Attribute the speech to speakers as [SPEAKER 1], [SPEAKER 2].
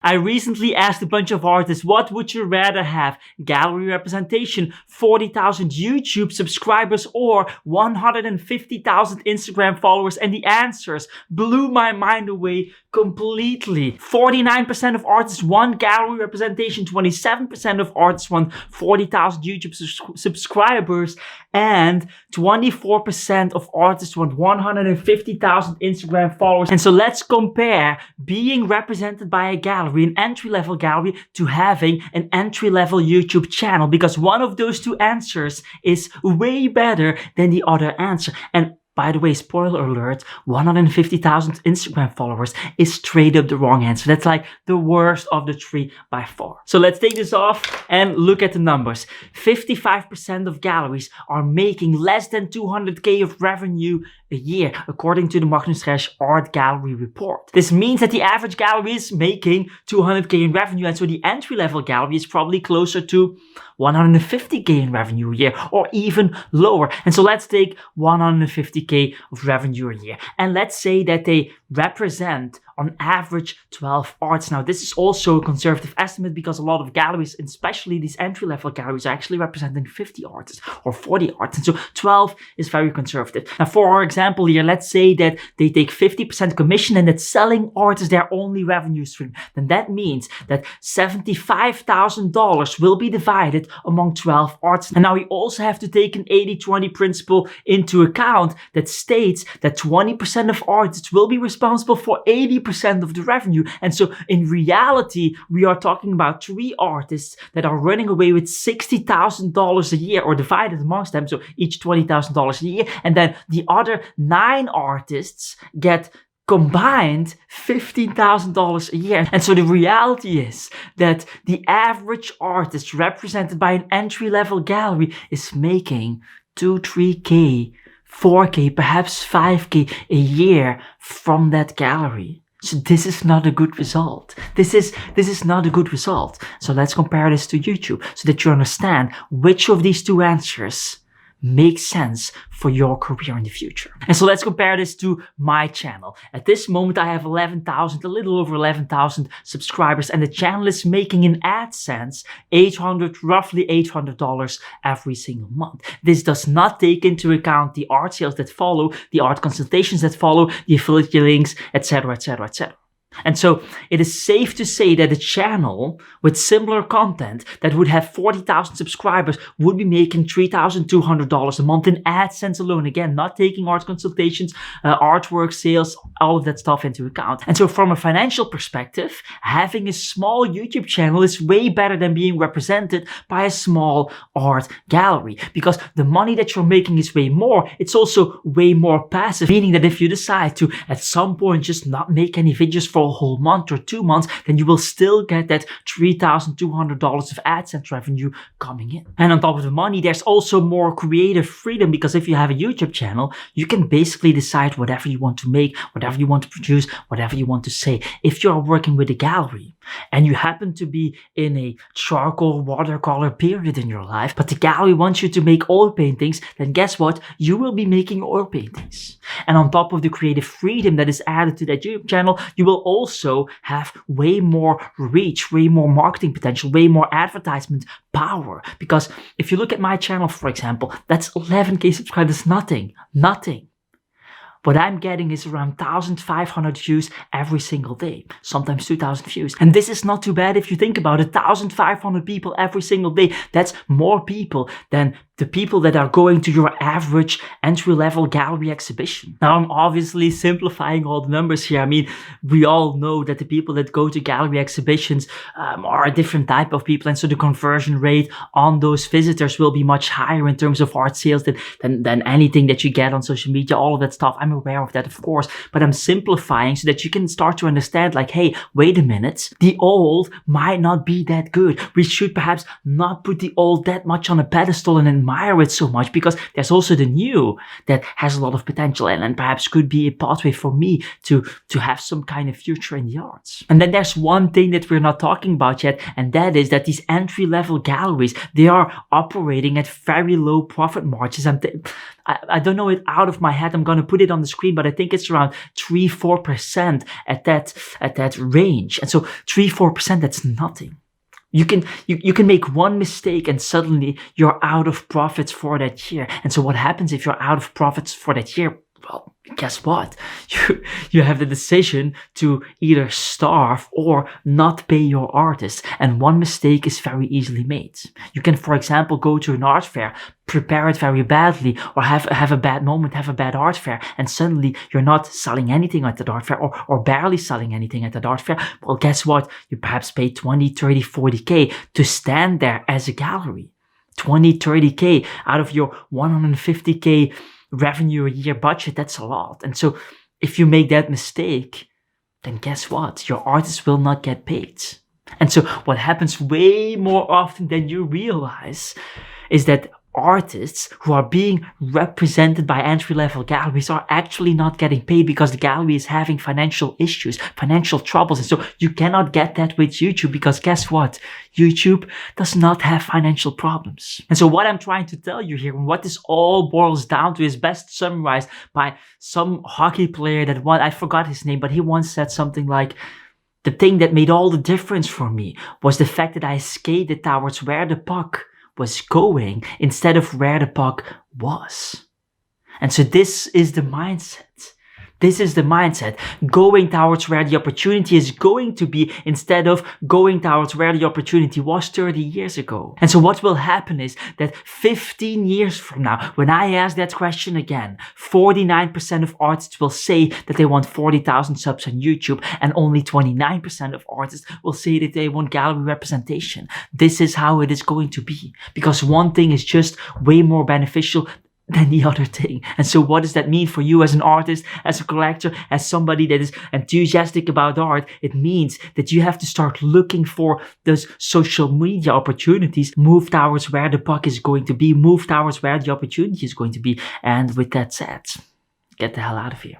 [SPEAKER 1] I recently asked a bunch of artists, what would you rather have? Gallery representation, 40,000 YouTube subscribers, or 150,000 Instagram followers? And the answers blew my mind away completely. 49% of artists want gallery representation, 27% of artists want 40,000 YouTube subscribers, and 24% of artists want 150,000 Instagram followers. And so let's compare being represented by a gallery, an entry-level gallery, to having an entry-level YouTube channel, because one of those two answers is way better than the other answer. And by the way, spoiler alert, 150,000 Instagram followers is straight up the wrong answer. That's like the worst of the three by far. So let's take this off and look at the numbers. 55% of galleries are making less than 200K of revenue a year, according to the Magnus Art Gallery report. This means that the average gallery is making 200K in revenue, and so the entry-level gallery is probably closer to 150K in revenue a year, or even lower. And so let's take 150K of revenue a year, and let's say that they represent on average 12 arts. Now, this is also a conservative estimate because a lot of galleries, especially these entry-level galleries, are actually representing 50 artists or 40 artists. And so 12 is very conservative. Now, for our example here, let's say that they take 50% commission and that selling art is their only revenue stream. Then that means that $75,000 will be divided among 12 artists. And now we also have to take an 80-20 principle into account that states that 20% of artists will be responsible for 80% of the revenue. And so in reality, we are talking about 3 artists that are running away with $60,000 a year, or divided amongst them, so each $20,000 a year. And then the other 9 artists get combined $15,000 a year. And so the reality is that the average artist represented by an entry-level gallery is making 2, 3K, 4K, perhaps 5K a year from that gallery. So this is not a good result. This is not a good result. So let's compare this to YouTube so that you understand which of these two answers makes sense for your career in the future. And so let's compare this to my channel. At this moment, I have 11,000, a little over 11,000 subscribers, and the channel is making in AdSense roughly $800 every single month. This does not take into account the art sales that follow, the art consultations that follow, the affiliate links, etc., etc., etc. And so it is safe to say that a channel with similar content that would have 40,000 subscribers would be making $3,200 a month in AdSense alone. Again, not taking art consultations, artwork sales, all of that stuff into account. And so from a financial perspective, having a small YouTube channel is way better than being represented by a small art gallery, because the money that you're making is way more. It's also way more passive, meaning that if you decide to at some point just not make any videos for a whole month or 2 months, then you will still get that $3,200 of AdSense revenue coming in. And on top of the money, there's also more creative freedom, because if you have a YouTube channel, you can basically decide whatever you want to make, whatever you want to produce, whatever you want to say. If you're working with a gallery and you happen to be in a charcoal watercolor period in your life, but the gallery wants you to make oil paintings, then guess what? You will be making oil paintings. And on top of the creative freedom that is added to that YouTube channel, you will also have way more reach, way more marketing potential, way more advertisement power. Because if you look at my channel, for example, that's 11K subscribers, nothing. What I'm getting is around 1,500 views every single day, sometimes 2,000 views. And this is not too bad if you think about it. 1,500 people every single day. That's more people than the people that are going to your average entry-level gallery exhibition. Now, I'm obviously simplifying all the numbers here. I mean, we all know that the people that go to gallery exhibitions are a different type of people. And so the conversion rate on those visitors will be much higher in terms of art sales than anything that you get on social media, all of that stuff. I'm aware of that, of course, but I'm simplifying so that you can start to understand, like, hey, wait a minute, the old might not be that good. We should perhaps not put the old that much on a pedestal, and in admire it so much, because there's also the new that has a lot of potential and perhaps could be a pathway for me to have some kind of future in the arts. And then there's one thing that we're not talking about yet, and that is that these entry-level galleries, they are operating at very low profit margins. And I don't know it out of my head. I'm going to put it on the screen, but I think it's around 3-4% at that range. And so 3-4%, that's nothing. You can make one mistake and suddenly you're out of profits for that year. And so what happens if you're out of profits for that year? Well, guess what? You have the decision to either starve or not pay your artist. And one mistake is very easily made. You can, for example, go to an art fair, prepare it very badly, or have a bad moment, have a bad art fair, and suddenly you're not selling anything at that art fair, or barely selling anything at that art fair. Well, guess what? You perhaps pay 20, 30, 40K to stand there as a gallery. 20, 30K out of your 150K revenue a year budget, that's a lot. And so if you make that mistake, then guess what? Your artist will not get paid. And so what happens way more often than you realize is that artists who are being represented by entry-level galleries are actually not getting paid because the gallery is having financial issues, financial troubles. And so you cannot get that with YouTube, because guess what? YouTube does not have financial problems. And so what I'm trying to tell you here, and what this all boils down to, is best summarized by some hockey player that I forgot his name, but he once said something like, the thing that made all the difference for me was the fact that I skated towards where the puck was going instead of where the puck was. And so this is the mindset. This is the mindset. Going towards where the opportunity is going to be instead of going towards where the opportunity was 30 years ago. And so what will happen is that 15 years from now, when I ask that question again, 49% of artists will say that they want 40,000 subs on YouTube, and only 29% of artists will say that they want gallery representation. This is how it is going to be, because one thing is just way more beneficial than the other thing. And so what does that mean for you as an artist, as a collector, as somebody that is enthusiastic about art? It means that you have to start looking for those social media opportunities, move towards where the puck is going to be, move towards where the opportunity is going to be. And with that said, get the hell out of here.